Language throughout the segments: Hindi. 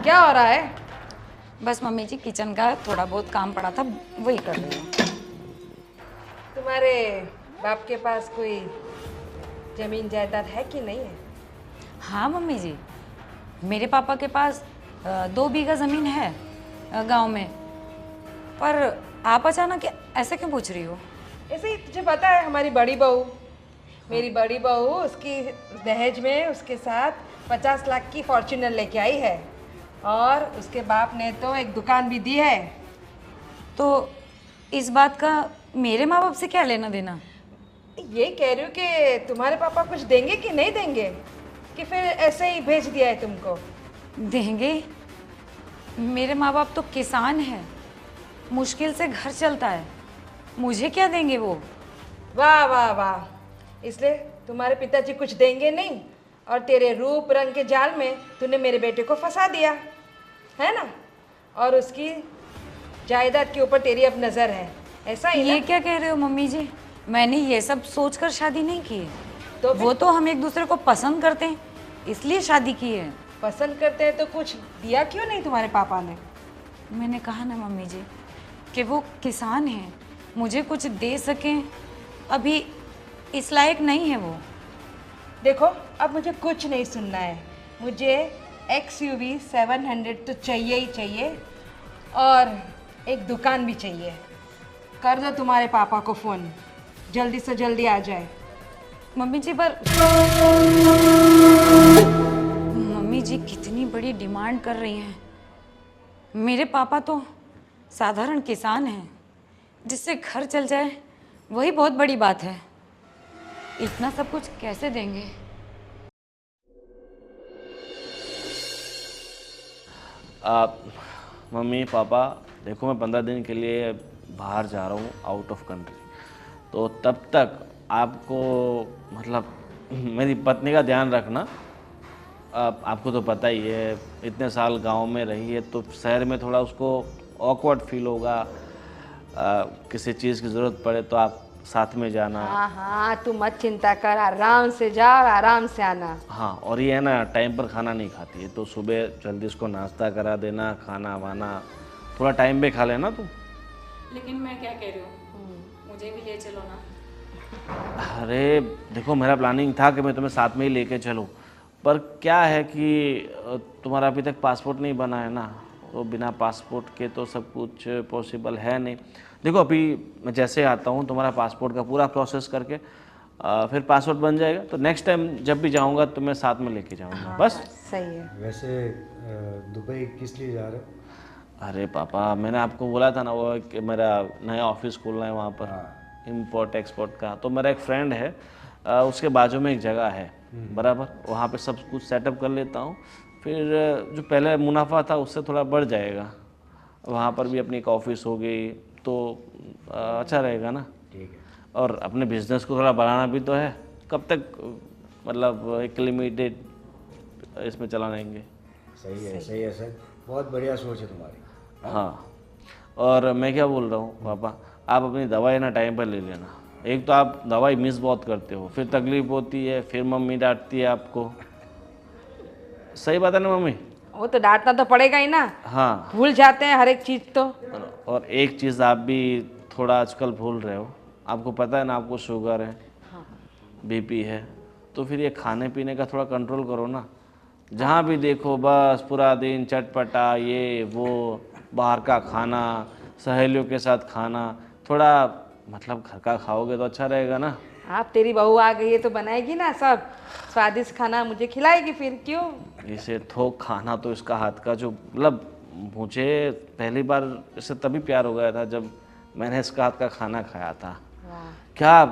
क्या हो रहा है? बस मम्मी जी किचन का थोड़ा बहुत काम पड़ा था, वही कर रही हूँ। तुम्हारे बाप के पास कोई जमीन जायदाद है कि नहीं है? हाँ मम्मी जी, मेरे पापा के पास 2 बीघा ज़मीन है गांव में। पर आप अचानक ऐसे क्यों पूछ रही हो? ऐसे ही तुझे पता है, हमारी बड़ी बहू, मेरी बड़ी बहू, उसकी दहेज में उसके साथ 50 लाख की फॉर्च्यूनर लेके आई है और उसके बाप ने तो एक दुकान भी दी है। तो इस बात का मेरे माँ बाप से क्या लेना देना? ये कह रही हूँ कि तुम्हारे पापा कुछ देंगे कि नहीं देंगे, कि फिर ऐसे ही भेज दिया है तुमको? देंगे। मेरे माँ बाप तो किसान हैं, मुश्किल से घर चलता है, मुझे क्या देंगे वो? वाह वाह वाह, इसलिए तुम्हारे पिताजी कुछ देंगे नहीं और तेरे रूप रंग के जाल में तूने मेरे बेटे को फंसा दिया है ना, और उसकी जायदाद के ऊपर तेरी अब नज़र है, ऐसा ही ना? ये क्या कह रहे हो मम्मी जी? मैंने ये सब सोचकर शादी नहीं की है। तो वो तो हम एक दूसरे को पसंद करते हैं, इसलिए शादी की है। पसंद करते हैं तो कुछ दिया क्यों नहीं तुम्हारे पापा ने? मैंने कहा ना मम्मी जी कि वो किसान हैं, मुझे कुछ दे सकें अभी इस लायक नहीं है वो। देखो, अब मुझे कुछ नहीं सुनना है, मुझे XUV 700 तो चाहिए ही चाहिए और एक दुकान भी चाहिए। कर दो तुम्हारे पापा को फ़ोन, जल्दी से जल्दी आ जाए। मम्मी जी पर मम्मी जी कितनी बड़ी डिमांड कर रही हैं। मेरे पापा तो साधारण किसान हैं, जिससे घर चल जाए वही बहुत बड़ी बात है। इतना सब कुछ कैसे देंगे? आप मम्मी पापा देखो, मैं 15 दिन के लिए बाहर जा रहा हूँ, आउट ऑफ कंट्री। तो तब तक आपको मतलब मेरी पत्नी का ध्यान रखना। आपको तो पता ही है, इतने साल गांव में रही है तो शहर में थोड़ा उसको ऑकवर्ड फील होगा। किसी चीज़ की ज़रूरत पड़े तो आप साथ में जाना। हाँ हाँ, तू मत चिंता कर, आराम से जा और आराम से आना। हाँ, और ये है ना, टाइम पर खाना नहीं खाती है तो सुबह जल्दी उसको नाश्ता करा देना, खाना वाना थोड़ा टाइम पे खा लेना तू। लेकिन मैं क्या कह रही हूँ, मुझे भी ले चलो ना। अरे देखो, मेरा प्लानिंग था कि मैं तुम्हें साथ में ही लेके चलूँ, पर क्या है कि तुम्हारा अभी तक पासपोर्ट नहीं बना है ना, तो बिना पासपोर्ट के तो सब कुछ पॉसिबल है नहीं। देखो, अभी मैं जैसे आता हूँ तुम्हारा पासपोर्ट का पूरा प्रोसेस करके फिर पासपोर्ट बन जाएगा, तो नेक्स्ट टाइम जब भी जाऊँगा तो मैं साथ में लेके जाऊँगा। हाँ, बस। सही है। वैसे दुबई किस लिए जा रहे हो? अरे पापा, मैंने आपको बोला था ना वो कि मेरा नया ऑफिस खोलना है वहाँ पर, हाँ। इम्पोर्ट एक्सपोर्ट का। तो मेरा एक फ्रेंड है, उसके बाजू में एक जगह है बराबर, वहाँ पे सब कुछ सेटअप कर लेता हूँ, फिर जो पहले मुनाफा था उससे थोड़ा बढ़ जाएगा। वहाँ पर भी अपनी एक ऑफिस हो गई तो अच्छा रहेगा ना। ठीक है। और अपने बिजनेस को थोड़ा बढ़ाना भी तो है, कब तक मतलब एक लिमिटेड इसमें चला रहेंगे। सही है सर, बहुत बढ़िया सोच है तुम्हारी। हाँ, और मैं क्या बोल रहा हूँ पापा, आप अपनी दवाई ना टाइम पर ले लेना। एक तो आप दवाई मिस बहुत करते हो, फिर तकलीफ होती है, फिर मम्मी डांटती है आपको। सही बात है ना मम्मी? वो तो डांटना तो पड़ेगा ही ना, हाँ। भूल जाते हैं हर एक चीज़ तो। और एक चीज़ आप भी थोड़ा आजकल भूल रहे हो, आपको पता है ना, आपको शुगर है, BP है, तो फिर ये खाने पीने का थोड़ा कंट्रोल करो ना। जहाँ भी देखो बस पूरा दिन चटपटा, ये वो, बाहर का खाना, सहेलियों के साथ खाना, थोड़ा मतलब घर का खाओगे तो अच्छा रहेगा ना। आप, तेरी बहू आ गई है तो बनाएगी ना सब स्वादिष्ट खाना, मुझे खिलाएगी फिर, क्यों? इसे थोक खाना तो इसका हाथ का जो मतलब, मुझे पहली बार इससे तभी प्यार हो गया था जब मैंने इसका हाथ का खाना खाया था। क्या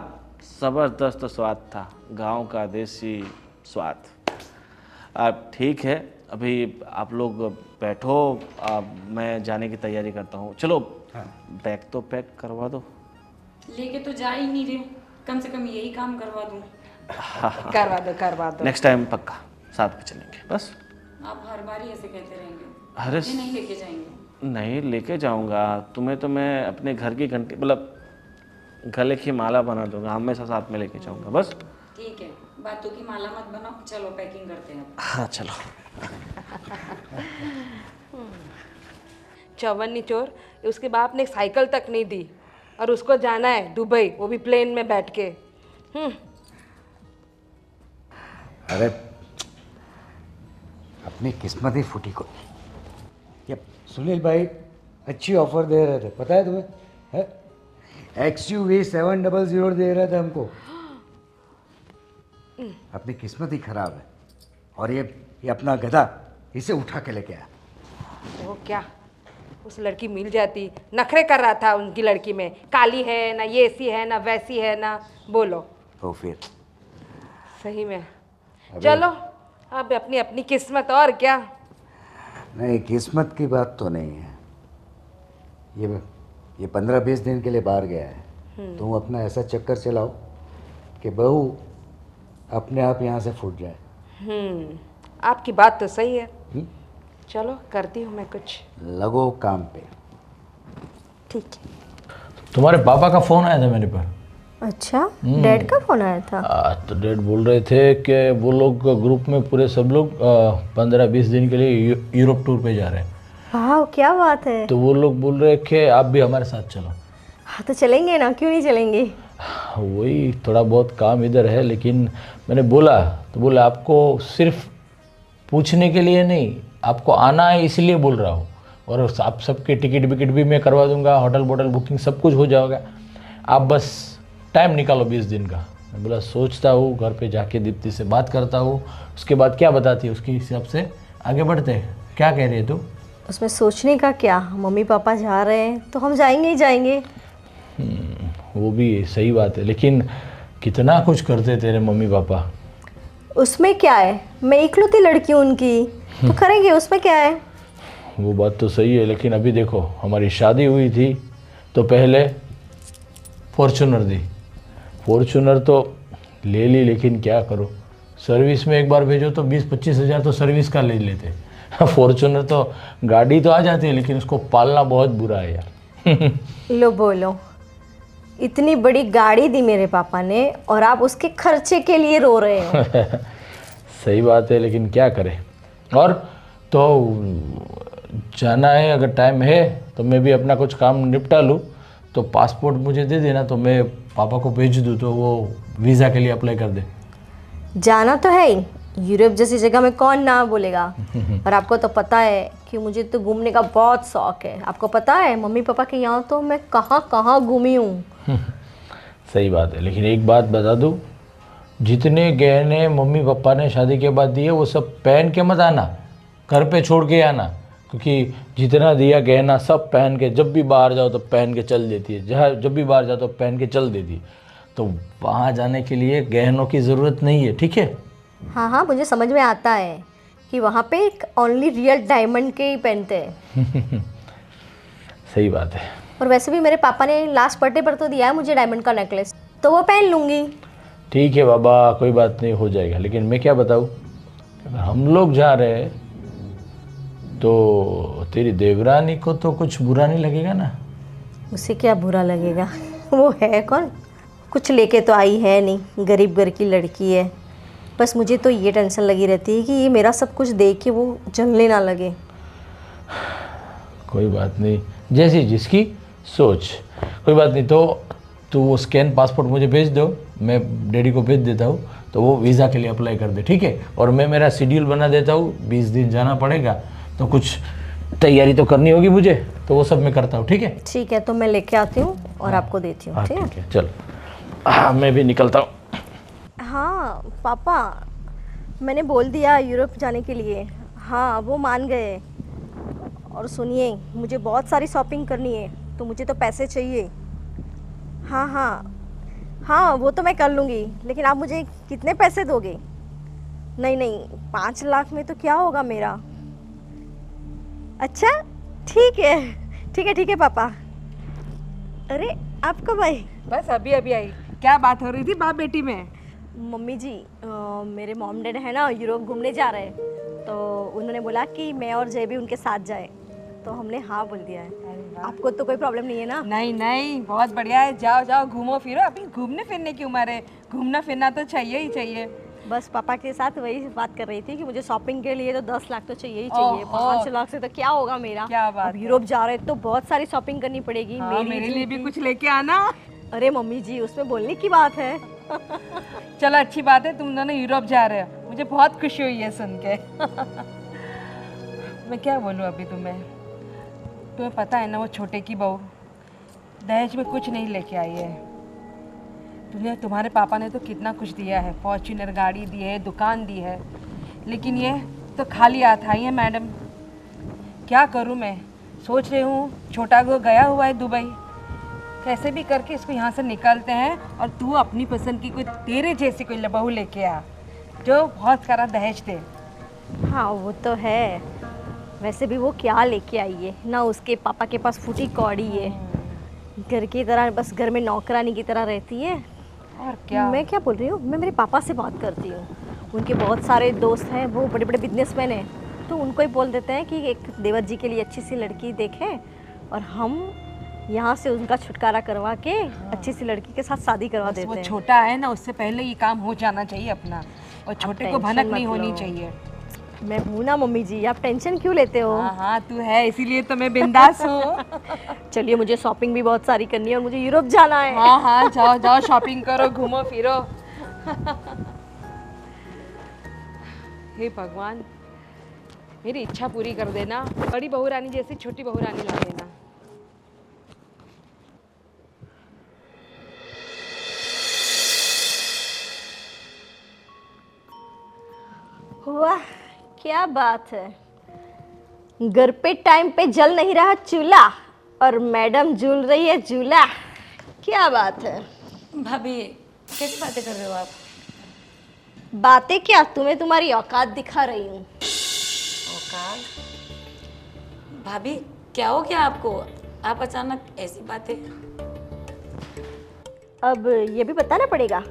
ज़बरदस्त स्वाद था, गांव का देसी स्वाद। आप ठीक है, अभी आप लोग बैठो, मैं जाने की तैयारी करता हूँ। चलो बैग तो पैक करवा दो। लेके तो जा ही नहीं रही हूँ, कम से कम यही काम करवा दूँ। करवा दो। नेक्स्ट टाइम पक्का साथ में चलेंगे बस। आप हर बार ही ऐसे कहते रहेंगे। अरे मुझे नहीं लेके जाएंगे? नहीं, लेके जाऊंगा तुम्हें, तो मैं अपने घर की घंटी मतलब गले की माला बना दूंगा, हमेशा साथ में लेके जाऊंगा बस। ठीक है, बातों की माला मत बनाओ, चलो पैकिंग करते हैं। हाँ चलो। चौवन्नी चोर, उसके बाप ने साइकिल तक नहीं दी और उसको जाना है दुबई, वो भी प्लेन में बैठ के। अरे अपनी किस्मत ही फूटी को। ये सुनील भाई अच्छी ऑफर दे रहे थे, पता है तुम्हें? है XUV 700 दे रहे थे हमको। अपनी किस्मत ही खराब है। और ये अपना गधा इसे उठा के लेके आया। वो क्या, उस लड़की मिल जाती, नखरे कर रहा था उनकी लड़की में, काली है ना, ये ऐसी है ना, वैसी है ना, बोलो तो फिर सही में। चलो अब अपनी अपनी किस्मत, और क्या। नहीं, किस्मत की बात तो नहीं है। ये 15-20 दिन के लिए बाहर गया है। तुम अपना ऐसा चक्कर चलाओ कि बहू अपने आप यहाँ से फूट जाए। आपकी बात तो सही है। चलो करती हूँ मैं कुछ। लगो काम पे। ठीक है। तुम्हारे पापा का फ़ोन आया था मेरे पर। अच्छा, डैड का फोन आया था? तो डैड बोल रहे थे कि वो लोग ग्रुप में पूरे सब लोग 15-20 दिन के लिए यूरोप टूर पे जा रहे हैं। वाह, क्या बात है। तो वो लोग बोल रहे कि आप भी हमारे साथ चलो। हाँ तो चलेंगे ना, क्यों नहीं चलेंगे। वही थोड़ा बहुत काम इधर है, लेकिन मैंने बोला तो बोला आपको सिर्फ पूछने के लिए नहीं, आपको आना है इसलिए बोल रहा हूँ। और आप सबके टिकट विकेट भी मैं करवा दूंगा, होटल बोटल बुकिंग सब कुछ हो जाएगा, आप बस टाइम निकालो 20 दिन का। मैं बोला सोचता हूँ, घर पे जाके दीप्ति से बात करता हूँ, उसके बाद क्या बताती है उसके हिसाब से आगे बढ़ते हैं। क्या कह रही है तू? उसमें सोचने का क्या, मम्मी पापा जा रहे हैं तो हम जाएंगे ही जाएंगे। वो भी सही बात है, लेकिन कितना कुछ करते तेरे मम्मी पापा। उसमें क्या है, मैं इकलौती लड़की हूँ उनकी, तो करेंगे, उसमें क्या है। वो बात तो सही है, लेकिन अभी देखो हमारी शादी हुई थी तो पहले फॉर्चूनर दी, फॉर्चूनर तो ले ली, लेकिन क्या करो, सर्विस में एक बार भेजो तो 20-25 हज़ार तो सर्विस का ले लेते। फॉर्चूनर तो गाड़ी तो आ जाती है, लेकिन उसको पालना बहुत बुरा है यार। लो बोलो, इतनी बड़ी गाड़ी दी मेरे पापा ने और आप उसके खर्चे के लिए रो रहे हो। सही बात है, लेकिन क्या करें। और तो जाना है, अगर टाइम है तो मैं भी अपना कुछ काम निपटा लूँ, तो पासपोर्ट मुझे दे देना, तो मैं पापा को भेज दूँ तो वो वीज़ा के लिए अप्लाई कर दे। जाना तो है ही, यूरोप जैसी जगह में कौन ना बोलेगा। और आपको तो पता है कि मुझे तो घूमने का बहुत शौक है। आपको पता है मम्मी पापा के यहाँ तो मैं कहाँ कहाँ घूमी हूँ। सही बात है, लेकिन एक बात बता दूँ, जितने गहने मम्मी पापा ने शादी के बाद दिए वो सब पहन के मत आना, घर पे छोड़ के आना, क्योंकि जितना दिया गहना सब पहन के, जब भी बाहर जाओ तो पहन के चल देती है, जहाँ जब भी बाहर जाओ तो पहन के चल देती है, तो वहाँ जाने के लिए गहनों की ज़रूरत नहीं है, ठीक है। हाँ हाँ, मुझे समझ में आता है कि वहाँ पे एक ओनली रियल डायमंड के ही पहनते हैं। सही बात है। और वैसे भी मेरे पापा ने लास्ट बर्थडे पर तो दिया है मुझे डायमंड का नेकलेस, तो वो पहन लूँगी। ठीक है बाबा, कोई बात नहीं, हो जाएगा। लेकिन मैं क्या बताऊँ, अगर हम लोग जा रहे हैं तो तेरी देवरानी को तो कुछ बुरा नहीं लगेगा ना? उसे क्या बुरा लगेगा, वो है कौन, कुछ लेके तो आई है नहीं, गरीब घर की लड़की है। बस मुझे तो ये टेंशन लगी रहती है कि ये मेरा सब कुछ देख के वो जलने ना लगे। कोई बात नहीं, जैसी जिसकी सोच, कोई बात नहीं। तो तू वो स्कैन पासपोर्ट मुझे भेज दो, मैं डैडी को भेज देता हूँ, तो वो वीज़ा के लिए अप्लाई कर दे, ठीक है। और मैं मेरा शेड्यूल बना देता हूँ, 20 दिन जाना पड़ेगा तो कुछ तैयारी तो करनी होगी मुझे, तो वो सब मैं करता हूँ, ठीक है। ठीक है, तो मैं लेके आती हूँ और आपको देती हूँ, ठीक है। ठीक है, चल मैं भी निकलता हूँ। हाँ पापा, मैंने बोल दिया यूरोप जाने के लिए। हाँ, वो मान गए। और सुनिए, मुझे बहुत सारी शॉपिंग करनी है, तो मुझे तो पैसे चाहिए। हाँ हाँ हाँ, वो तो मैं कर लूँगी, लेकिन आप मुझे कितने पैसे दोगे? नहीं नहीं, 5 लाख में तो क्या होगा मेरा। अच्छा ठीक है, ठीक है, ठीक है पापा। अरे आप कब आए? बस अभी अभी आई। क्या बात हो रही थी बाप बेटी में? मम्मी जी, मेरे मॉम डैड है ना यूरोप घूमने जा रहे हैं, तो उन्होंने बोला कि मैं और जय भी उनके साथ जाए, तो हमने हाँ बोल दिया है। आपको तो कोई प्रॉब्लम नहीं है ना? नहीं नहीं, बहुत बढ़िया है, जाओ जाओ, घूमो फिरो, अभी घूमने फिरने की उम्र है, घूमना फिरना तो चाहिए ही चाहिए। बस पापा के साथ वही बात कर रही थी कि मुझे शॉपिंग के लिए तो 10 लाख तो चाहिए ही चाहिए। ओहो। 5 लाख से तो क्या होगा मेरा। क्या बात अब है। यूरोप जा रहे हैं तो बहुत सारी शॉपिंग करनी पड़ेगी। हाँ, मेरे लिए भी कुछ लेके आना। अरे मम्मी जी, उसमें बोलने की बात है। चलो अच्छी बात है, तुम दोनों यूरोप जा रहे हो, मुझे बहुत खुशी हुई है सुन के। मैं क्या बोलूँ अभी तुम्हें पता है ना, वो छोटे की बहू दहेज में कुछ नहीं लेके आई है। तुम्हारे पापा ने तो कितना कुछ दिया है, फॉर्च्यूनर गाड़ी दी है, दुकान दी है, लेकिन ये तो खाली हाथ आई है मैडम। क्या करूँ मैं, सोच रही हूँ छोटा को गया हुआ है दुबई, कैसे भी करके इसको यहाँ से निकालते हैं और तू अपनी पसंद की कोई तेरे जैसी कोई बहू लेके आ जो बहुत सारा दहेज दे। हाँ वो तो है, वैसे भी वो क्या लेके आई है ना, उसके पापा के पास फूटी कौड़ी है, घर की तरह बस घर में नौकरानी की तरह रहती है। और क्या। मैं क्या बोल रही हूँ, मैं मेरे पापा से बात करती हूँ, उनके बहुत सारे दोस्त हैं, वो बड़े बड़े बिजनेसमैन हैं, तो उनको ही बोल देते हैं कि एक देवर जी के लिए अच्छी सी लड़की देखें और हम यहाँ से उनका छुटकारा करवा के अच्छी सी लड़की के साथ शादी करवा देते वो हैं। छोटा है ना, उससे पहले ये काम हो जाना चाहिए अपना, और छोटे को टेंशन भनक मत नहीं होनी लो। चाहिए। मैं हूँ ना मम्मी जी, आप टेंशन क्यों लेते हो। हाँ हाँ तू है, इसीलिए तो मैं बिंदास हूँ। चलिए, मुझे शॉपिंग भी बहुत सारी करनी है और मुझे यूरोप जाना है। हाँ हाँ जाओ जाओ, शॉपिंग करो, घूमो फिरो। हे भगवान, मेरी इच्छा पूरी कर देना, बड़ी बहू रानी जैसी छोटी बहू रानी ला देना। वाह क्या बात है, घर पे टाइम पे जल नहीं रहा चूल्हा और मैडम झूल रही है झूला। क्या बात है। भाभी कैसी बातें कर रहे हो आप? बातें क्या, तुम्हें तुम्हारी औकात दिखा रही हूँ। औकात? भाभी क्या हो गया आपको, आप अचानक ऐसी बातें? अब ये भी बताना पड़ेगा,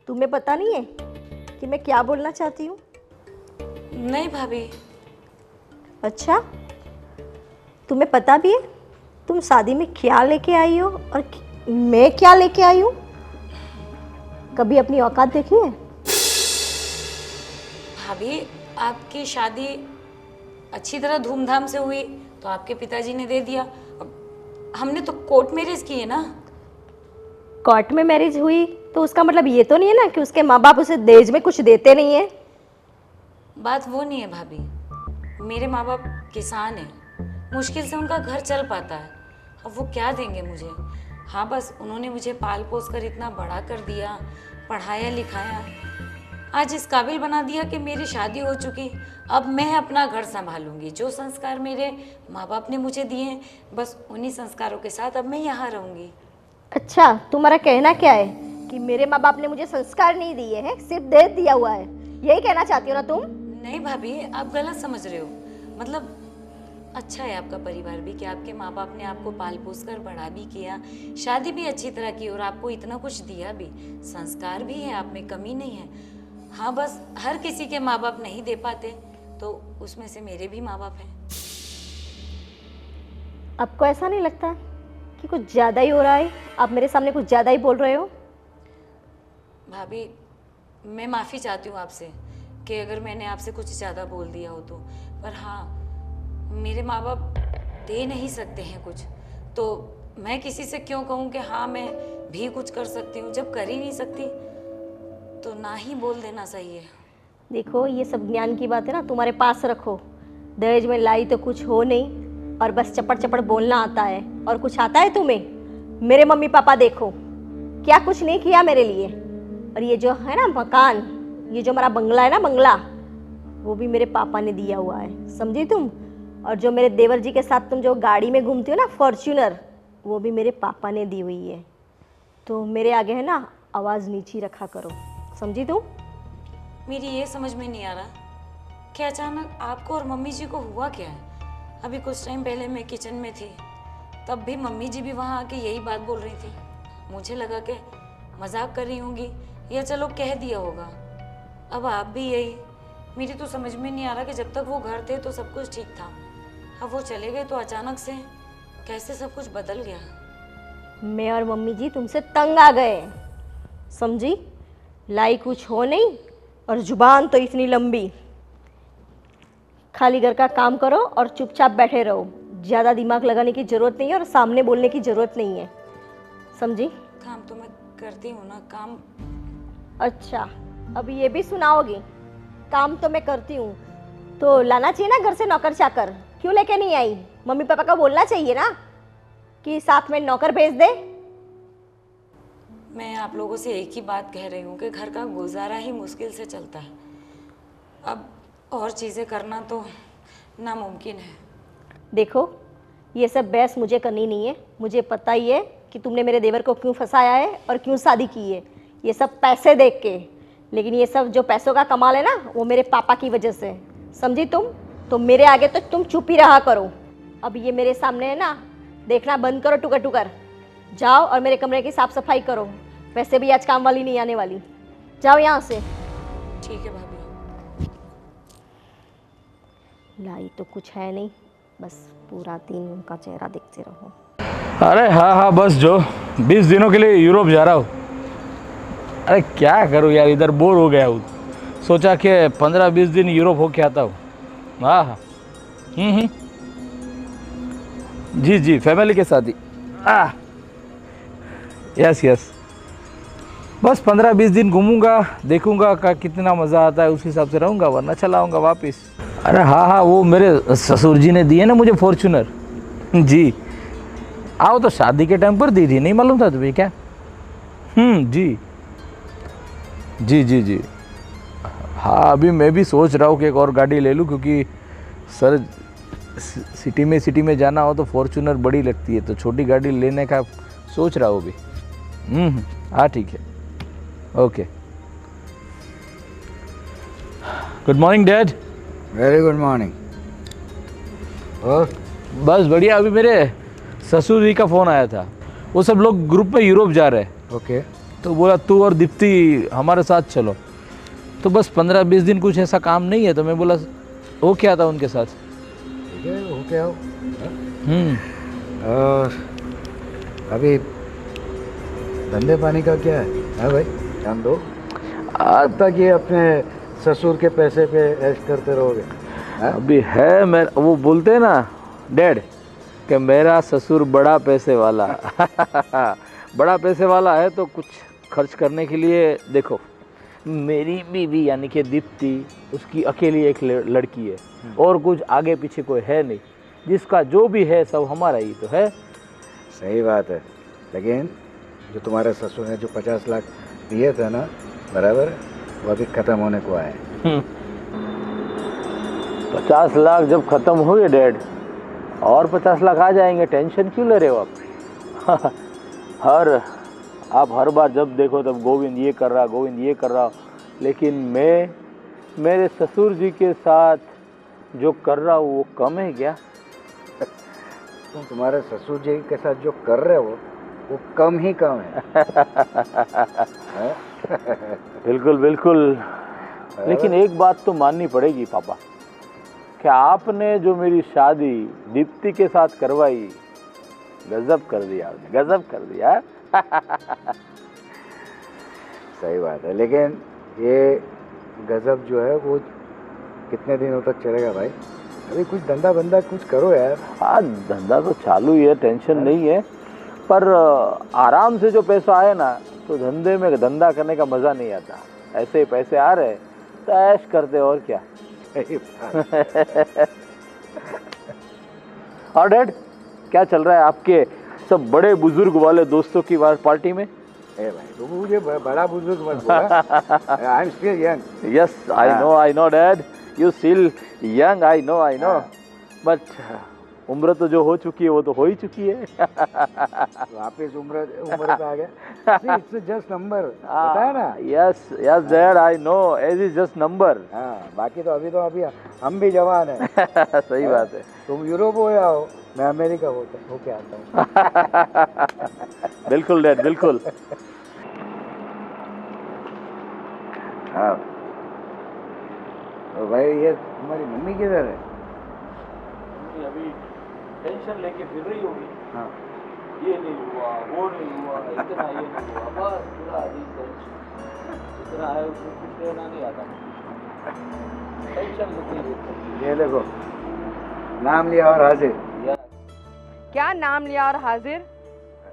तुम्हें पता नहीं है कि मैं क्या बोलना चाहती हूँ। नहीं भाभी। अच्छा, तुम्हें पता भी है तुम शादी में क्या लेके आई हो और मैं क्या लेके आई हूँ। कभी अपनी औकात देखी है। भाभी आपकी शादी अच्छी तरह धूमधाम से हुई तो आपके पिताजी ने दे दिया, अब हमने तो कोर्ट मैरिज की है ना। कोर्ट में मैरिज हुई तो उसका मतलब ये तो नहीं है ना कि उसके माँ बाप उसे दहेज में कुछ देते नहीं है। बात वो नहीं है भाभी, मेरे माँ बाप किसान हैं, मुश्किल से उनका घर चल पाता है, अब वो क्या देंगे मुझे। हाँ बस उन्होंने मुझे पाल पोस कर इतना बड़ा कर दिया, पढ़ाया लिखाया, आज इस काबिल बना दिया कि मेरी शादी हो चुकी, अब मैं अपना घर संभालूंगी। जो संस्कार मेरे माँ बाप ने मुझे दिए हैं बस उन्हीं संस्कारों के साथ अब मैं यहाँ रहूँगी। अच्छा, तुम्हारा कहना क्या है कि मेरे माँ बाप ने मुझे संस्कार नहीं दिए हैं, सिर्फ दहेज दिया हुआ है, यही कहना चाहती हो ना तुम। नहीं भाभी आप गलत समझ रहे हो, मतलब अच्छा है आपका परिवार भी कि आपके माँ बाप ने आपको पाल पोस कर बड़ा भी किया, शादी भी अच्छी तरह की और आपको इतना कुछ दिया भी, संस्कार भी है, आप में कमी नहीं है। हाँ बस हर किसी के माँ बाप नहीं दे पाते, तो उसमें से मेरे भी माँ बाप हैं। आपको ऐसा नहीं लगता कि कुछ ज़्यादा ही हो रहा है, आप मेरे सामने कुछ ज़्यादा ही बोल रहे हो। भाभी मैं माफ़ी चाहती हूँ आपसे कि अगर मैंने आपसे कुछ ज़्यादा बोल दिया हो तो, पर हाँ मेरे माँ बाप दे नहीं सकते हैं कुछ, तो मैं किसी से क्यों कहूँ कि हाँ मैं भी कुछ कर सकती हूँ, जब कर ही नहीं सकती तो ना ही बोल देना सही है। देखो ये सब ज्ञान की बात है ना, तुम्हारे पास रखो। दहेज में लाई तो कुछ हो नहीं और बस चपड़ चपड़ बोलना आता है, और कुछ आता है तुम्हें। मेरे मम्मी पापा देखो क्या कुछ नहीं किया मेरे लिए, और ये जो है ना मकान, ये जो हमारा बंगला है ना बंगला, वो भी मेरे पापा ने दिया हुआ है, समझी तुम। और जो मेरे देवर जी के साथ तुम जो गाड़ी में घूमती हो ना फॉर्च्यूनर, वो भी मेरे पापा ने दी हुई है। तो मेरे आगे है ना आवाज़ नीची रखा करो, समझी तुम। मेरी ये समझ में नहीं आ रहा कि अचानक आपको और मम्मी जी को हुआ क्या है। अभी कुछ टाइम पहले मैं किचन में थी, तब भी मम्मी जी भी वहाँ आके यही बात बोल रही थी। मुझे लगा कि मजाक कर रही होंगी या चलो कह दिया होगा, अब आप भी यही। मेरी तो समझ में नहीं आ रहा कि जब तक वो घर थे तो सब कुछ ठीक था, अब वो चले गए तो अचानक से कैसे सब कुछ बदल गया। मैं और मम्मी जी तुमसे तंग आ गए, समझी। लाई कुछ हो नहीं और जुबान तो इतनी लंबी। खाली घर का काम करो और चुपचाप बैठे रहो। ज़्यादा दिमाग लगाने की ज़रूरत नहीं है और सामने बोलने की ज़रूरत नहीं है, समझी? काम तो मैं करती हूँ ना, काम। अच्छा, अब ये भी सुनाओगी? काम तो मैं करती हूँ, तो लाना चाहिए ना घर से नौकर चाकर, क्यों लेके नहीं आई? मम्मी पापा का बोलना चाहिए ना कि साथ में नौकर भेज दे। मैं आप लोगों से एक ही बात कह रही हूँ कि घर का गुजारा ही मुश्किल से चलता है। अब और चीज़ें करना तो नामुमकिन है। देखो, ये सब बहस मुझे करनी नहीं है। मुझे पता ही है कि तुमने मेरे देवर को क्यों फंसाया है और क्यों शादी की है। ये सब पैसे देख के, लेकिन ये सब जो पैसों का कमाल है ना, वो मेरे पापा की वजह से, समझी तुम? तो मेरे आगे तो तुम चुप ही रहा करो। अब ये मेरे सामने है ना, देखना बंद करो टुकर टुकर। जाओ और मेरे कमरे की साफ सफाई करो। वैसे भी आज काम वाली नहीं आने वाली। जाओ यहाँ से। ठीक है भाभी। लाई तो कुछ है नहीं, बस पूरा दिन उनका चेहरा देखते रहो। अरे हाँ हाँ, बस जो 20 दिनों के लिए यूरोप जा रहा हूँ। अरे क्या करूँ यार, इधर बोर हो गया हूँ। सोचा कि 15-20 दिन यूरोप होके आता हूँ। हाँ हाँ, जी जी, फैमिली के साथ ही। यस यस, बस 15-20 दिन घूमूंगा, देखूंगा का कितना मज़ा आता है, उस हिसाब से रहूंगा, वरना चला आऊँगा वापस। अरे हाँ हाँ, वो मेरे ससुर जी ने दिए ना मुझे फॉर्च्यूनर। जी, आओ तो शादी के टाइम पर दी थी, नहीं मालूम था तुम्हें क्या? जी जी जी जी। हाँ, अभी मैं भी सोच रहा हूँ कि एक और गाड़ी ले लूँ, क्योंकि सर सिटी में जाना हो तो फॉर्च्यूनर बड़ी लगती है, तो छोटी गाड़ी लेने का सोच रहा हूँ अभी। हाँ ठीक है, okay. Good morning dad. Very good morning. और बस बढ़िया। अभी मेरे ससुर जी का फ़ोन आया था, वो सब लोग ग्रुप में यूरोप जा रहे हैं। ओके, तो बोला तू और दीप्ति हमारे साथ चलो। तो बस 15-20 दिन कुछ ऐसा काम नहीं है, तो मैं बोला वो क्या था उनके साथ। ठीक है, हो क्या हो। और अभी धंधे पानी का क्या है भाई? ध्यान दो, अब तक ये अपने ससुर के पैसे पे ऐश करते रहोगे? अभी है, मैं वो बोलते हैं ना डैड कि मेरा ससुर बड़ा पैसे वाला बड़ा पैसे वाला है, तो कुछ खर्च करने के लिए देखो, मेरी बीवी यानी कि दीप्ति, उसकी अकेली एक लड़की है, और कुछ आगे पीछे कोई है नहीं। जिसका जो भी है सब हमारा ही तो है। सही बात है, लेकिन जो तुम्हारे ससुर ने जो 50 लाख दिए थे ना, बराबर, वो अभी ख़त्म होने को आए। 50 लाख जब ख़त्म हुए डैड, और 50 लाख आ जाएंगे, टेंशन क्यों ले रहे हो आप? आप हर बार जब देखो तब गोविंद ये कर रहा, गोविंद ये कर रहा, लेकिन मैं मेरे ससुर जी के साथ जो कर रहा हूँ वो कम है क्या? तुम तुम्हारे ससुर जी के साथ जो कर रहे हो वो कम ही कम है। बिल्कुल बिल्कुल, लेकिन एक बात तो माननी पड़ेगी पापा, कि आपने जो मेरी शादी दीप्ति के साथ करवाई, गजब कर दिया आपने, गजब कर दिया। सही बात है, लेकिन ये गजब जो है वो कितने दिनों तक चलेगा भाई? अभी कुछ धंधा बंदा कुछ करो यार। हाँ, धंधा तो चालू ही है, टेंशन नहीं है, पर आराम से जो पैसा आए ना, तो धंधे में धंधा करने का मज़ा नहीं आता। ऐसे ही पैसे आ रहे तो ऐश करते, और क्या। और डैड, क्या चल रहा है आपके सब बड़े बुजुर्ग वाले दोस्तों की पार्टी में? ए भाई, तुम मुझे बड़ा बुजुर्ग मत बोला। I am still young. Yes, I know dad, you still young, I know, but उम्र तो जो हो चुकी है वो तो हो ही चुकी है। वापस उम्र पे आ गया। इट्स जस्ट नंबर, पता है ना? Yes dad, I know, age is just number. हाँ, बाकी तो अभी हम भी जवान हैं। सही बात है। तुम यूरोप हो या हो, मैं अमेरिका होके आता हूँ। बिल्कुल डैड, बिल्कुल। हाँ, तो भाई ये तुम्हारी मम्मी किधर है? अभी टेंशन लेके फिर रही होगी। हाँ, ये नहीं हुआ, वो नहीं हुआ, इतना ये नहीं हुआ, बस पूरा अजीब टेंशन। जितना है उसमें कुछ लेना नहीं आता, टेंशन लेती है। ये देखो, नाम लिया और हाजिर। यार क्या नाम लिया और हाजिर?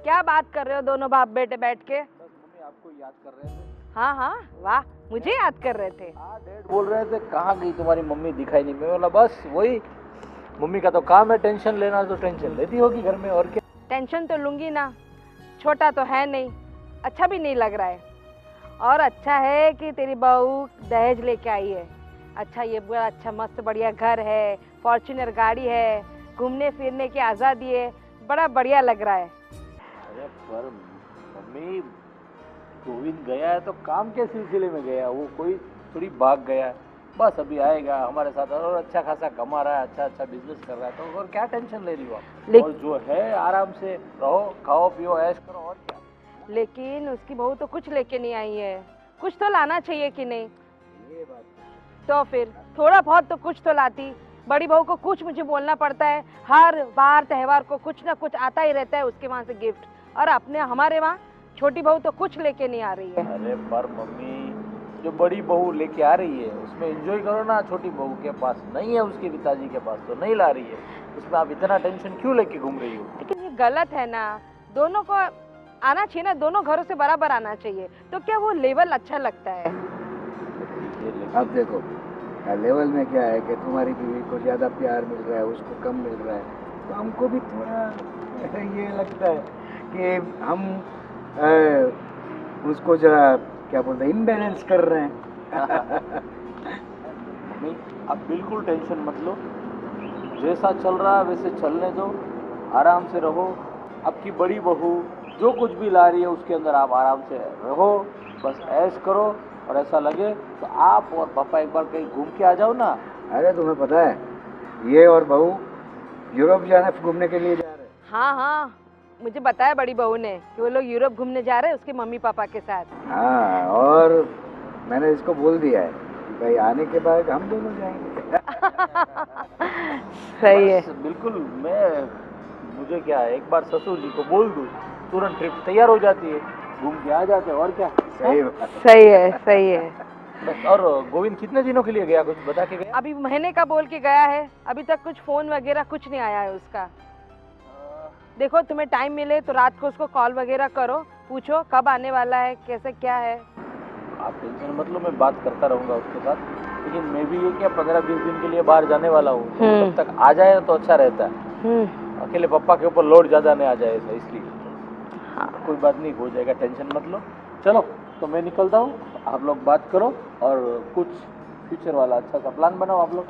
क्या बात कर रहे हो दोनों बाप बेटे बैठ के? बस मम्मी आपको याद कर रहे थे। हाँ हाँ, वाह, मुझे याद कर रहे थे। हाँ, डैड बोल रहे थे कहाँ गई तुम्हारी मम्मी, दिखाई नहीं। मैं बोला बस वही, मम्मी का तो काम है टेंशन लेना, तो टेंशन लेती होगी घर में, और क्या। टेंशन तो लूंगी ना, छोटा तो है नहीं, अच्छा भी नहीं लग रहा है। और अच्छा है कि तेरी बहू दहेज लेके आई है। अच्छा, ये बड़ा अच्छा मस्त बढ़िया घर है, फॉर्च्यूनर गाड़ी है, घूमने फिरने की आज़ादी है, बड़ा बढ़िया लग रहा है। अरे पर मम्मी, गोविंद गया है तो काम के सिलसिले में गया, वो कोई थोड़ी भाग गया है। बस अभी आएगा हमारे साथ और अच्छा खासा कमा रहा है, अच्छा अच्छा बिजनेस कर रहा है, तो और क्या टेंशन ले रही हो आप। और जो है आराम से रहो, खाओ पियो, ऐश करो, और क्या। लेकिन उसकी बहू तो कुछ लेके नहीं आई है, कुछ तो लाना चाहिए कि नहीं? ये बात तो फिर थोड़ा बहुत तो कुछ तो लाती। बड़ी बहू को कुछ मुझे बोलना पड़ता है, हर बार त्योहार को कुछ ना कुछ आता ही रहता है उसके वहाँ से गिफ्ट, और अपने हमारे वहाँ छोटी बहू तो कुछ लेके नहीं आ रही है। अरे पर मम्मी, जो बड़ी बहू लेके आ रही है उसमें एंजॉय करो ना। छोटी बहू के पास नहीं है, उसके पिताजी के पास तो नहीं ला रही है, उसमें आप इतना टेंशन क्यों लेके घूम रही हो। लेकिन ये गलत है ना, दोनों को आना चाहिए ना, दोनों घरों से बराबर आना चाहिए, तो क्या वो लेवल अच्छा लगता है? अब देखो, लेवल में क्या है कि तुम्हारी बीवी को ज़्यादा प्यार मिल रहा है, उसको कम मिल रहा है, तो हमको भी थोड़ा ये लगता है कि हम उसको जरा क्या बोलते हैं, इम्बैलेंस कर रहे हैं। मम्मी आप बिल्कुल टेंशन मत लो, जैसा चल रहा है वैसे चलने दो, आराम से रहो। आपकी बड़ी बहू जो कुछ भी ला रही है उसके अंदर आप आराम से रहो, बस ऐश करो, और ऐसा लगे तो आप और पापा एक बार कहीं घूम के आ जाओ ना। अरे तुम्हें पता है, ये और बहू यूरोप जाना घूमने के लिए जा रहे हैं। हाँ हाँ, मुझे बताया बड़ी बहू ने कि वो लोग यूरोप घूमने जा रहे हैं उसके मम्मी पापा के साथ। हाँ, और मैंने इसको बोल दिया है कि भाई आने के बाद हम दोनों जाएंगे। सही है। बस बिल्कुल, मुझे क्या है, एक बार ससुर जी को बोल दूँ, तुरंत ट्रिप तैयार हो जाती है, घूम के आ जाते हैं, और क्या। सही बात। सही है, सही है। बस। और गोविंद कितने दिनों के लिए गया, कुछ बता के गया? अभी महीने का बोल के गया है, अभी तक कुछ फोन वगैरह कुछ नहीं आया है उसका। देखो, तुम्हें टाइम मिले तो रात को उसको कॉल वगैरह करो, पूछो कब आने वाला है, कैसे क्या है। आप टेंशन मत लो, मैं बात करता रहूँगा उसके साथ, लेकिन मैं भी ये क्या 15-20 दिन के लिए बाहर जाने वाला हूँ, तो तब तक आ जाए तो अच्छा रहता है। अकेले पापा के ऊपर लोड ज़्यादा नहीं आ जाए ऐसा, इसलिए। हाँ, कोई बात नहीं, हो जाएगा, टेंशन मत लो। चलो तो मैं निकलता हूँ, आप लोग बात करो और कुछ फ्यूचर वाला अच्छा सा प्लान बनाओ आप लोग।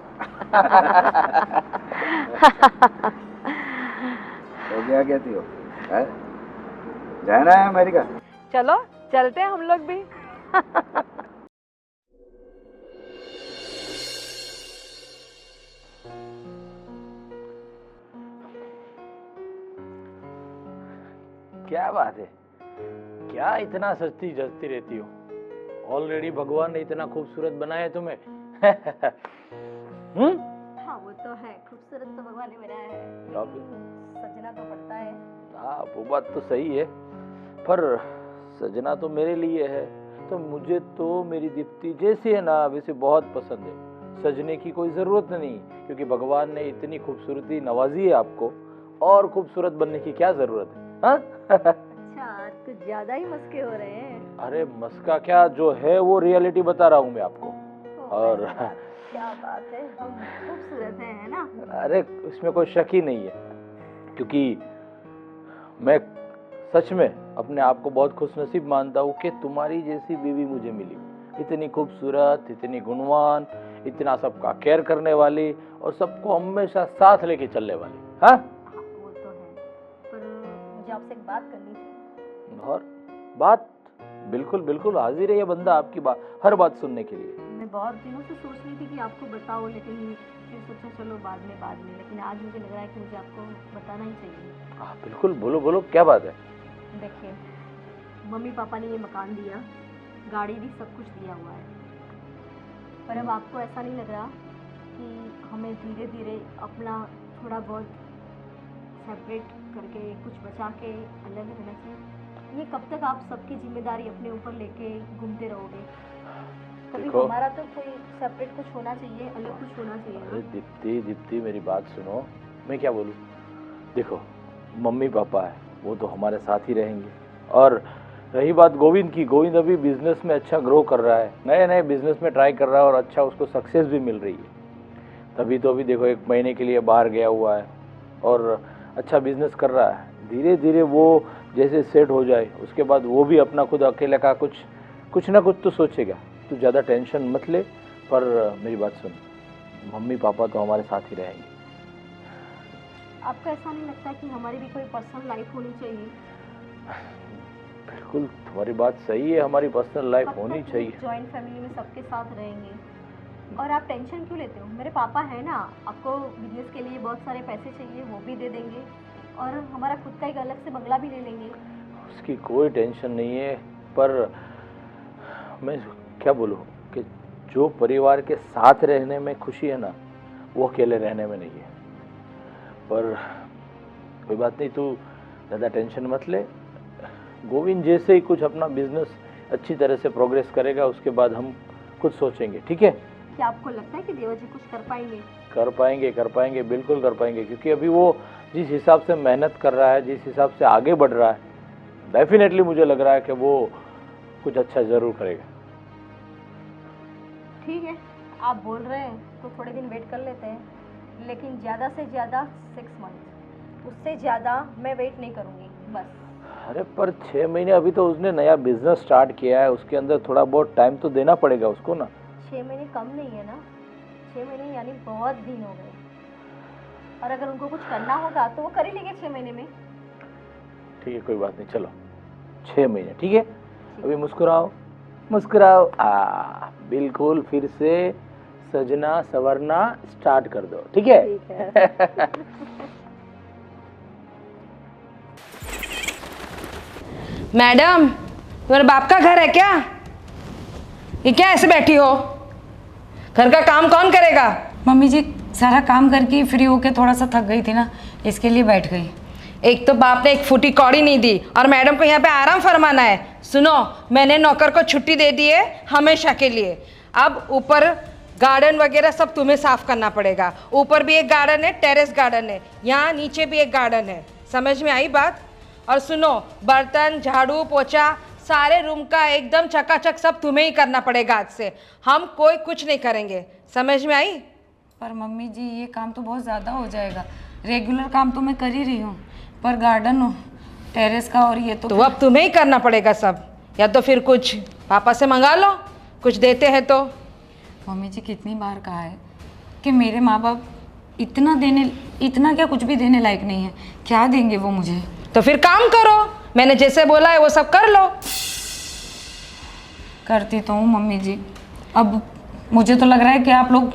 तो क्या कहती हो, है? जाना है अमेरिका? चलो चलते हैं हम लोग भी। क्या बात है, क्या इतना सस्ती जचती रहती हो। ऑलरेडी भगवान ने इतना खूबसूरत बनाया है तुम्हें। हाँ वो तो है, खूबसूरत तो भगवान ने बनाया है, सजना तो पड़ता है। हाँ वो बात तो सही है, पर सजना तो मेरे लिए है, तो मुझे तो मेरी दीप्ति जैसी है ना वैसे बहुत पसंद है। सजने की कोई ज़रूरत नहीं, क्योंकि भगवान ने इतनी खूबसूरती नवाजी है आपको, और खूबसूरत बनने की क्या ज़रूरत है। हाँ? अच्छा, आज कुछ ज्यादा ही मस्के हो रहे हैं। अरे मस्का क्या, जो है वो रियलिटी बता रहा हूँ मैं आपको। और क्या बात है, हम खूबसूरत हैं, है ना? अरे इसमें कोई शक ही नहीं है, क्योंकि मैं सच में अपने आप को बहुत खुशनसीब मानता हूँ कि तुम्हारी जैसी बीवी मुझे मिली, इतनी खूबसूरत, इतनी गुणवान, इतना सबका केयर करने वाली, और सबको हमेशा साथ लेके चलने वाली। हाँ वो तो है, पर मुझे आपसे एक बात करनी थी। और बात बिल्कुल बिल्कुल हाजिर है ये बंदा आपकी बात, हर बात सुनने के लिए। मैं बहुत दिनों से सोच रही थी कि आपको बताओ, लेकिन फिर सोचा चलो बाद में, लेकिन आज मुझे लग रहा है कि मुझे आपको बताना ही चाहिए। हाँ बिल्कुल, बोलो बोलो, क्या बात है। देखिए, मम्मी पापा ने ये मकान दिया, गाड़ी भी, सब कुछ दिया हुआ है, पर अब आपको ऐसा नहीं लग रहा कि हमें धीरे धीरे अपना थोड़ा बहुत सेपरेट करके कुछ बचा के अलग रहना चाहिए? ये कब तक आप सबकी जिम्मेदारी अपने ऊपर लेके घूमते रहोगे? कभी देखो, हमारा तो कोई सेपरेट कुछ होना चाहिए, अलग कुछ होना चाहिए अरे ना? दीप्ति दीप्ति मेरी बात सुनो, मैं क्या बोलूँ। देखो मम्मी पापा है वो तो हमारे साथ ही रहेंगे, और रही बात गोविंद की, गोविंद अभी बिजनेस में अच्छा ग्रो कर रहा है, नए नए बिजनेस में ट्राई कर रहा है और अच्छा उसको सक्सेस भी मिल रही है। तभी तो अभी देखो 1 महीने के लिए बाहर गया हुआ है और अच्छा बिजनेस कर रहा है। धीरे धीरे वो जैसे सेट हो जाए उसके बाद वो भी अपना खुद अकेले का कुछ ना कुछ तो सोचेगा। तू ज़्यादा टेंशन मत ले, पर मेरी बात सुन, मम्मी पापा तो हमारे साथ ही रहेंगे। आपको ऐसा नहीं लगता कि हमारी भी कोई पर्सनल लाइफ होनी चाहिए? बिल्कुल तुम्हारी बात सही है, हमारी पर्सनल लाइफ होनी चाहिए। जॉइंट फैमिली में सबके साथ रहेंगे और आप टेंशन क्यों लेते हो? मेरे पापा है ना, आपको बिजनेस के लिए बहुत सारे पैसे चाहिए वो भी दे देंगे और हमारा खुद का एक अलग से बंगला भी ले लेंगे। उसकी कोई टेंशन नहीं है, पर मैं क्या बोलूँ कि जो परिवार के साथ रहने में खुशी है ना, वो अकेले रहने में नहीं है। पर कोई बात नहीं, तू ज़्यादा टेंशन मत ले। गोविंद जैसे ही कुछ अपना बिजनेस अच्छी तरह से प्रोग्रेस करेगा उसके बाद हम कुछ सोचेंगे, ठीक है? क्या आपको लगता है कि देवा जी कुछ कर पाएंगे? कर पाएंगे, बिल्कुल कर पाएंगे, क्योंकि अभी वो जिस हिसाब से मेहनत कर रहा है, जिस हिसाब से आगे बढ़ रहा है, डेफिनेटली मुझे लग रहा है कि वो कुछ अच्छा ज़रूर करेगा। ठीक है, आप बोल रहे हैं तो थोड़े दिन वेट कर लेते हैं, लेकिन ज़्यादा से ज़्यादा 6 मंथ, उससे ज़्यादा मैं वेट नहीं करूँगी बस। अरे पर 6 महीने, अभी तो उसने नया बिजनेस स्टार्ट किया है, उसके अंदर थोड़ा बहुत टाइम तो देना पड़ेगा उसको ना। 6 महीने कम नहीं है ना, 6 महीने यानी बहुत दिन हो गए, और अगर उनको कुछ करना होगा तो वो कर ही लेंगे 6 महीने में। ठीक है, कोई बात नहीं, चलो 6 महीने ठीक है। अभी मुस्कुराओ मुस्कुराओ, बिल्कुल फिर से सजना संवरना स्टार्ट कर दो, ठीक है? ठीक है। मैडम, तुम्हारे बाप का घर है क्या? ये क्या ऐसे बैठी हो? घर का काम कौन करेगा? मम्मी जी सारा काम करके फ्री होके थोड़ा सा थक गई थी ना, इसके लिए बैठ गई। एक तो बाप ने एक फूटी कौड़ी नहीं दी और मैडम को यहाँ पे आराम फरमाना है। सुनो, मैंने नौकर को छुट्टी दे दी है हमेशा के लिए। अब ऊपर गार्डन वगैरह सब तुम्हें साफ करना पड़ेगा। ऊपर भी एक गार्डन है, टेरेस गार्डन है, यहाँ नीचे भी एक गार्डन है। समझ में आई बात? और सुनो, बर्तन झाड़ू पोछा सारे रूम का एकदम चकाचक सब तुम्हें ही करना पड़ेगा आज से। हम कोई कुछ नहीं करेंगे। समझ में आई? पर मम्मी जी ये काम तो बहुत ज़्यादा हो जाएगा, रेगुलर काम तो मैं कर ही रही हूँ, पर गार्डन टेरेस का और ये तो अब तुम्हें ही करना पड़ेगा सब, या तो फिर कुछ पापा से मंगा लो, कुछ देते हैं तो। मम्मी जी कितनी बार कहा है कि मेरे माँ बाप इतना क्या कुछ भी देने लायक नहीं है, क्या देंगे वो मुझे? तो फिर काम करो, मैंने जैसे बोला है वो सब कर लो। करती तो हूँ मम्मी जी, अब मुझे तो लग रहा है कि आप लोग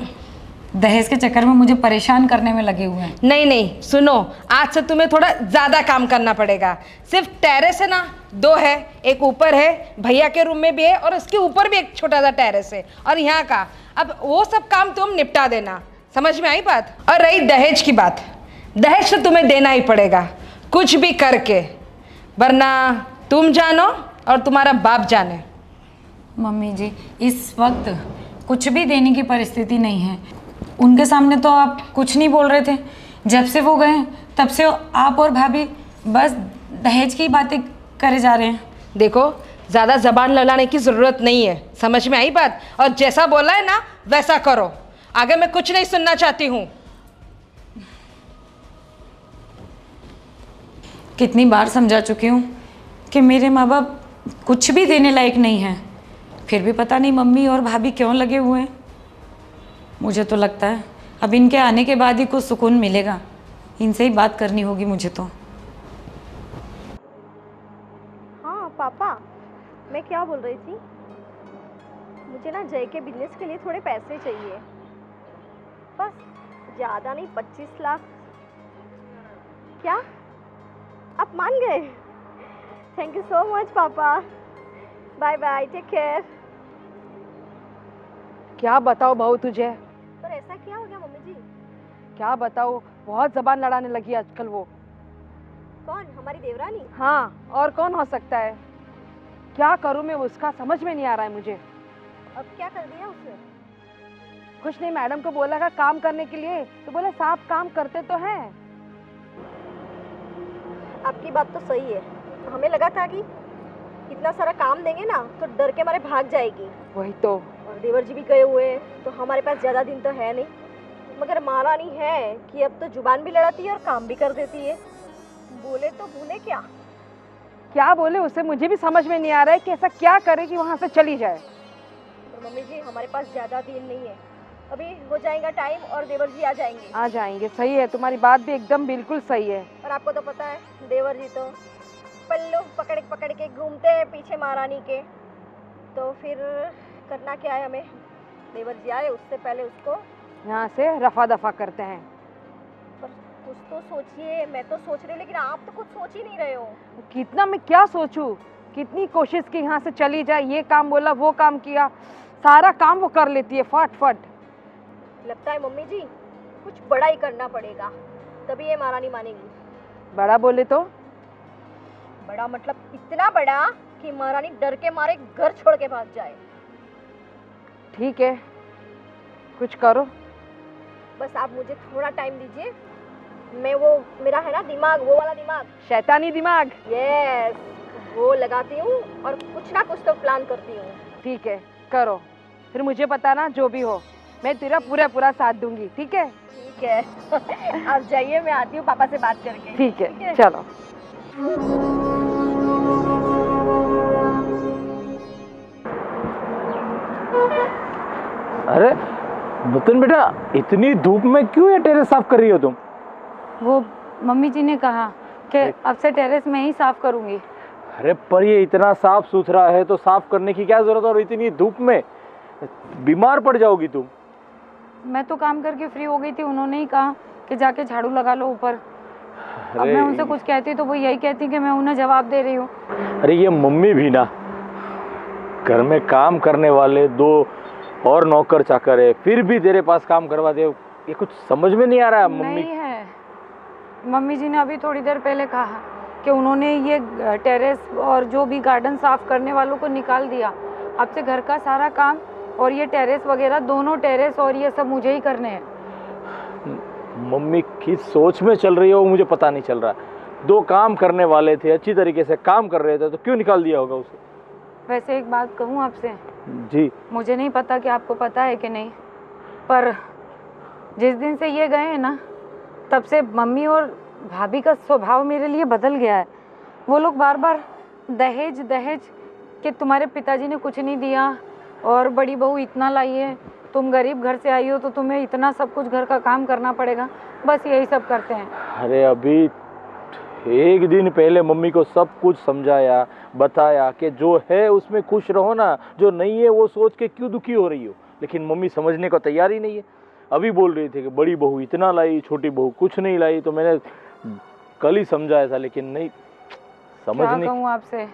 दहेज के चक्कर में मुझे परेशान करने में लगे हुए हैं। नहीं नहीं, सुनो, आज से तुम्हें थोड़ा ज़्यादा काम करना पड़ेगा। सिर्फ टेरेस है ना, 2 है, एक ऊपर है, भैया के रूम में भी है, और उसके ऊपर भी एक छोटा सा टेरेस है, और यहाँ का। अब वो सब काम तुम निपटा देना। समझ में आई बात? और रही दहेज की बात, दहेज तो तुम्हें देना ही पड़ेगा कुछ भी करके, वरना तुम जानो और तुम्हारा बाप जाने। मम्मी जी इस वक्त कुछ भी देने की परिस्थिति नहीं है। उनके सामने तो आप कुछ नहीं बोल रहे थे, जब से वो गए तब से आप और भाभी बस दहेज की बातें करे जा रहे हैं। देखो, ज़्यादा ज़बान लड़ाने की ज़रूरत नहीं है। समझ में आई बात? और जैसा बोला है ना वैसा करो, आगे मैं कुछ नहीं सुनना चाहती हूँ। कितनी बार समझा चुकी हूँ कि मेरे माँ बाप कुछ भी देने लायक नहीं हैं, फिर भी पता नहीं मम्मी और भाभी क्यों लगे हुए हैं। मुझे तो लगता है अब इनके आने के बाद ही कुछ सुकून मिलेगा, इनसे ही बात करनी होगी मुझे तो। हाँ पापा, मैं क्या बोल रही थी, मुझे ना जय के बिजनेस के लिए थोड़े पैसे चाहिए, बस ज़्यादा नहीं, 25 लाख। क्या आप मान गए? थैंक यू सो मच पापा, बाय बाय, टेक केयर। क्या बताओ बहू तुझे, पर ऐसा क्या हो गया मम्मी जी? क्या बताओ, बहुत जबान लड़ाने लगी आजकल वो। कौन? हमारी देवरानी? हाँ, और कौन हो सकता है? क्या करूँ मैं उसका, समझ में नहीं आ रहा है मुझे। अब क्या कर दिया उसने? कुछ नहीं, मैडम को बोला था काम करने के लिए, तो बोले साफ काम करते तो हैं। आपकी बात तो सही है, हमें लगा था कि इतना सारा काम देंगे ना तो डर के मारे भाग जाएगी। वही तो। और देवर जी भी गए हुए हैं तो हमारे पास ज़्यादा दिन तो है नहीं, मगर महारानी है कि अब तो जुबान भी लड़ाती है और काम भी कर देती है। बोले तो भूले क्या? क्या बोले उसे, मुझे भी समझ में नहीं आ रहा है कि ऐसा क्या करे कि वहाँ से चली जाए। तो मम्मी जी हमारे पास ज़्यादा दिन नहीं है, अभी हो जाएगा टाइम और देवर जी आ जाएंगे। आ जाएंगे, सही है, तुम्हारी बात भी एकदम बिल्कुल सही है। और आपको तो पता है देवर जी तो पल्लू पकड़ पकड़ के घूमते हैं पीछे महारानी के, तो फिर करना क्या है हमें? देवर जी आए उससे पहले उसको यहाँ से रफा दफा करते हैं। पर कुछ तो सोचिए, मैं तो सोच रही हूँ लेकिन आप तो कुछ सोच ही नहीं रहे हो। कितना मैं क्या सोचूं, कितनी कोशिश की यहाँ से चली जाए, ये काम बोला वो काम किया, सारा काम वो कर लेती है फट फट। लगता है मम्मी जी कुछ बड़ा ही करना पड़ेगा, तभी ये महारानी मानेगी। बड़ा बोले तो? बड़ा मतलब इतना बड़ा कि महारानी डर के मारे घर छोड़ के भाग जाए। ठीक है, कुछ करो। बस आप मुझे थोड़ा टाइम दीजिए, मैं वो मेरा है ना दिमाग, वो वाला दिमाग, शैतानी दिमाग। यस, वो लगाती हूँ और कुछ ना कुछ तो प्लान करती हूँ। ठीक है, करो, फिर मुझे बताना जो भी हो, मैं तेरा पूरा साथ दूंगी। ठीक है? ठीक है आप जाइए, मैं आती हूँ पापा से बात करके। ठीक है, चलो। अरे नुतन बेटा, इतनी धूप में क्यों ये टेरेस साफ कर रही हो तुम? वो मम्मी जी ने कहा कि अब से टेरेस में ही साफ करूंगी। अरे पर ये इतना साफ सुथरा है तो साफ करने की क्या जरूरत है, और इतनी धूप में बीमार पड़ जाओगी तुम। मैं तो काम करके फ्री हो गई थी, उन्होंने ही कहा कि जाके झाड़ू लगा लो ऊपर। अब मैं उनसे कुछ कहती तो वो यही कहती कि मैं उन्हें जवाब दे रही हूँ। अरे ये मम्मी भी ना, घर में काम करने वाले दो और नौकर चाकर है, फिर भी तेरे पास काम करवा दे, ये कुछ समझ में नहीं आ रहा है। मम्मी नहीं है, मम्मी जी ने अभी थोड़ी देर पहले कहा कि उन्होंने ये टेरेस और जो भी गार्डन साफ करने वालों को निकाल दिया। अब से घर का सारा काम और ये टेरेस वगैरह, दोनों टेरेस और ये सब मुझे ही करने हैं। मम्मी किस सोच में चल रही हो मुझे पता नहीं चल रहा। दो काम करने वाले थे, अच्छी तरीके से काम कर रहे थे, तो क्यों निकाल दिया होगा उसे? वैसे एक बात कहूँ आपसे? जी। मुझे नहीं पता कि आपको पता है कि नहीं, पर जिस दिन से ये गए हैं ना, तब से मम्मी और भाभी का स्वभाव मेरे लिए बदल गया है। वो लोग बार बार दहेज दहेज कि तुम्हारे पिताजी ने कुछ नहीं दिया और बड़ी बहू इतना लाई है, तुम गरीब घर से आई हो तो तुम्हें इतना सब कुछ घर का काम करना पड़ेगा, बस यही सब करते हैं। अरे अभी एक दिन पहले मम्मी को सब कुछ समझाया, बताया कि जो है उसमें खुश रहो ना, जो नहीं है वो सोच के क्यों दुखी हो रही हो, लेकिन मम्मी समझने को तैयार ही नहीं है। अभी बोल रही थी कि बड़ी बहू इतना लाई, छोटी बहू कुछ नहीं लाई, तो मैंने कल ही समझाया था, लेकिन नहीं समझ नहीं। क्या कहूँ आपसे,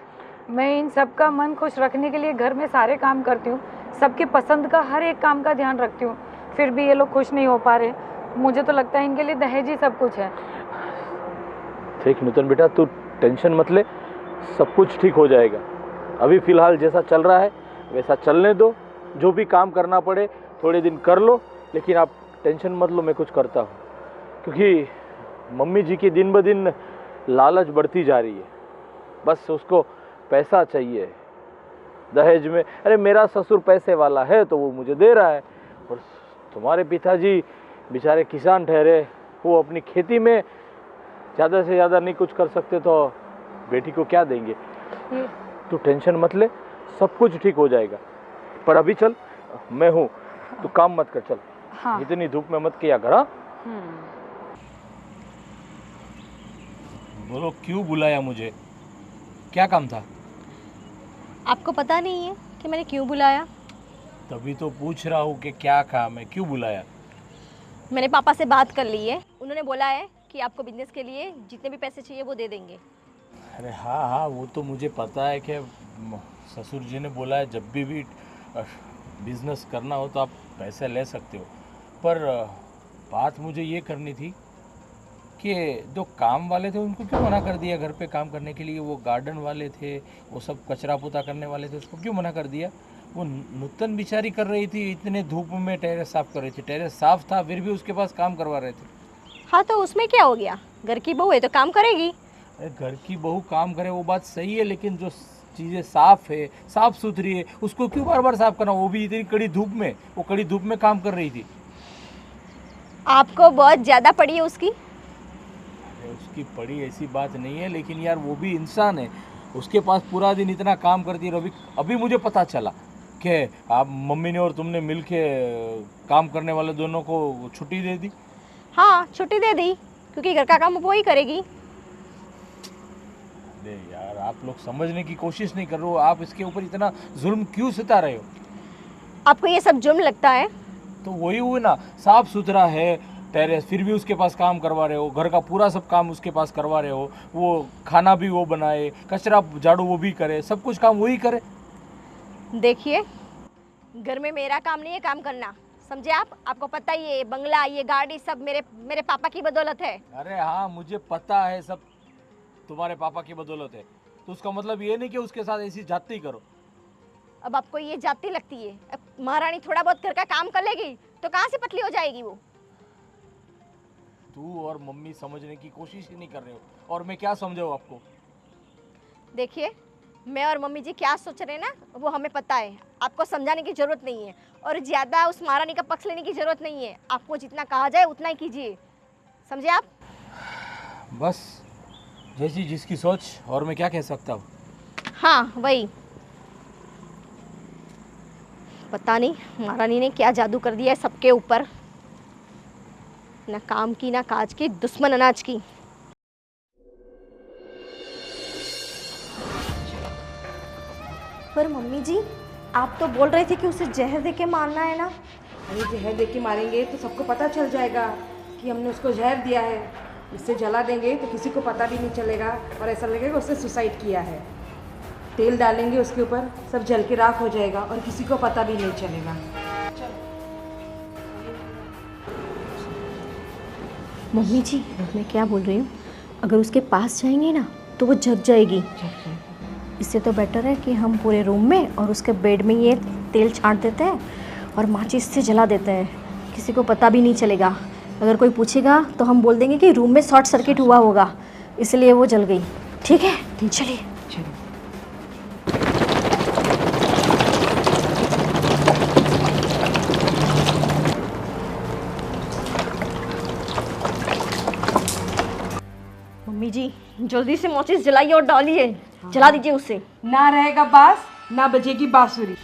मैं इन सब का मन खुश रखने के लिए घर में सारे काम करती हूँ, सबकी पसंद का हर एक काम का ध्यान रखती हूँ, फिर भी ये लोग खुश नहीं हो पा रहे। मुझे तो लगता है इनके लिए दहेज ही सब कुछ है। ठीक नूतन बेटा, तू टेंशन मत ले, सब कुछ ठीक हो जाएगा। अभी फ़िलहाल जैसा चल रहा है वैसा चलने दो, जो भी काम करना पड़े थोड़े दिन कर लो, लेकिन आप टेंशन मत लो, मैं कुछ करता हूँ। क्योंकि मम्मी जी की दिन ब दिन लालच बढ़ती जा रही है, बस उसको पैसा चाहिए दहेज में। अरे मेरा ससुर पैसे वाला है तो वो मुझे दे रहा है, और तुम्हारे पिताजी बेचारे किसान ठहरे, वो अपनी खेती में ज़्यादा से ज़्यादा नहीं कुछ कर सकते, तो बेटी को क्या देंगे। तू टेंशन मत ले, सब कुछ ठीक हो जाएगा। पर अभी चल, मैं हूँ, तू काम मत कर, चल। हाँ। इतनी धूप में मत किया कर। हाँ बोलो, क्यों बुलाया मुझे, क्या काम था? आपको पता नहीं है कि मैंने क्यों बुलाया? तभी तो पूछ रहा हूँ कि क्या काम है, क्यों बुलाया? मैंने पापा से बात कर ली है, उन्होंने बोला है कि आपको बिजनेस के लिए जितने भी पैसे चाहिए वो दे देंगे। अरे हाँ हाँ, वो तो मुझे पता है कि ससुर जी ने बोला है जब भी बिजनेस करना हो तो आप पैसे ले सकते हो, पर बात मुझे ये करनी थी कि जो काम वाले थे उनको क्यों मना कर दिया घर पे काम करने के लिए? वो गार्डन वाले थे, वो सब कचरा पोता करने वाले थे, उसको क्यों मना कर दिया? वो नूतन बेचारी कर रही थी, इतने धूप में टेरेस साफ कर रही थी, टेरेस साफ था फिर भी उसके पास काम करवा रहे थे। हाँ तो उसमें क्या हो गया, घर की बहू है तो काम करेगी। अरे घर की बहू काम करे वो बात सही है, लेकिन जो चीज़ें साफ है, साफ सुथरी है, उसको क्यों बार बार साफ करना? वो भी इतनी कड़ी धूप में, वो कड़ी धूप में काम कर रही थी। आपको बहुत ज़्यादा पड़ी है उसकी। अरे उसकी पड़ी ऐसी बात नहीं है, लेकिन यार वो भी इंसान है, उसके पास पूरा दिन इतना काम करती है। अभी मुझे पता चला कि आप मम्मी ने और तुमने मिल के काम करने वाले दोनों को छुट्टी दे दी। हाँ छुट्टी दे दी, क्योंकि घर का काम वो ही करेगी। अरे यार आप लोग समझने की कोशिश नहीं कर रहे हो, आप इसके ऊपर इतना जुल्म क्यों सता रहे हो? आपको ये सब जुर्म लगता है? तो वही हुई ना, साफ सुथरा है टेरेस, फिर भी उसके पास काम करवा रहे हो, घर का पूरा सब काम उसके पास करवा रहे हो, वो खाना भी वो बनाए, कचरा झाड़ू वो भी करे, सब कुछ काम वही करे। देखिए, घर में मेरा काम नहीं है काम करना, समझे आप? आपको पता ही है, बंगला, ये गाड़ी सब मेरे पापा की बदौलत है। अरे हाँ मुझे पता है, सब तुम्हारे पापा की बदौलत है, तो उसका मतलब ये नहीं कि उसके साथ ऐसी जाती करो। अब आपको ये जाती लगती है? अब महारानी थोड़ा बहुत घर का काम कर लेगी तो कहाँ से पतली हो जाएगी वो? तू और मम्मी समझने की कोशिश ही नहीं कर रहे हो, और मैं क्या समझाऊँ आपको? देखिए, मैं और मम्मी जी क्या सोच रहे हैं ना, वो हमें पता है, आपको समझाने की ज़रूरत नहीं है, और ज़्यादा उस महारानी का पक्ष लेने की ज़रूरत नहीं है। आपको जितना कहा जाए उतना ही कीजिए, समझे आप? बस जैसी जिसकी सोच, और मैं क्या कह सकता हूँ। हाँ वही, पता नहीं महारानी ने क्या जादू कर दिया है सबके ऊपर, ना काम की ना काज की, दुश्मन अनाज की। पर मम्मी जी, आप तो बोल रहे थे कि उसे जहर दे के मारना है ना? अरे जहर दे के मारेंगे तो सबको पता चल जाएगा कि हमने उसको जहर दिया है। इससे जला देंगे तो किसी को पता भी नहीं चलेगा और ऐसा लगेगा उसने सुसाइड किया है। तेल डालेंगे उसके ऊपर, सब जल के राख हो जाएगा और किसी को पता भी नहीं चलेगा। मम्मी जी, मैं क्या बोल रही हूँ, अगर उसके पास जाएंगे ना तो वो जग जाएगी। इससे तो बेटर है कि हम पूरे रूम में और उसके बेड में ये तेल छांट देते हैं और माचिस से जला देते हैं, किसी को पता भी नहीं चलेगा। अगर कोई पूछेगा तो हम बोल देंगे कि रूम में शॉर्ट सर्किट हुआ होगा, इसलिए वो जल गई। ठीक है, चलिए। मम्मी जी, जल्दी से माचिस जलाइए और डालिए, जला दीजिए उसे। ना रहेगा बास, ना बजेगी बांसुरी।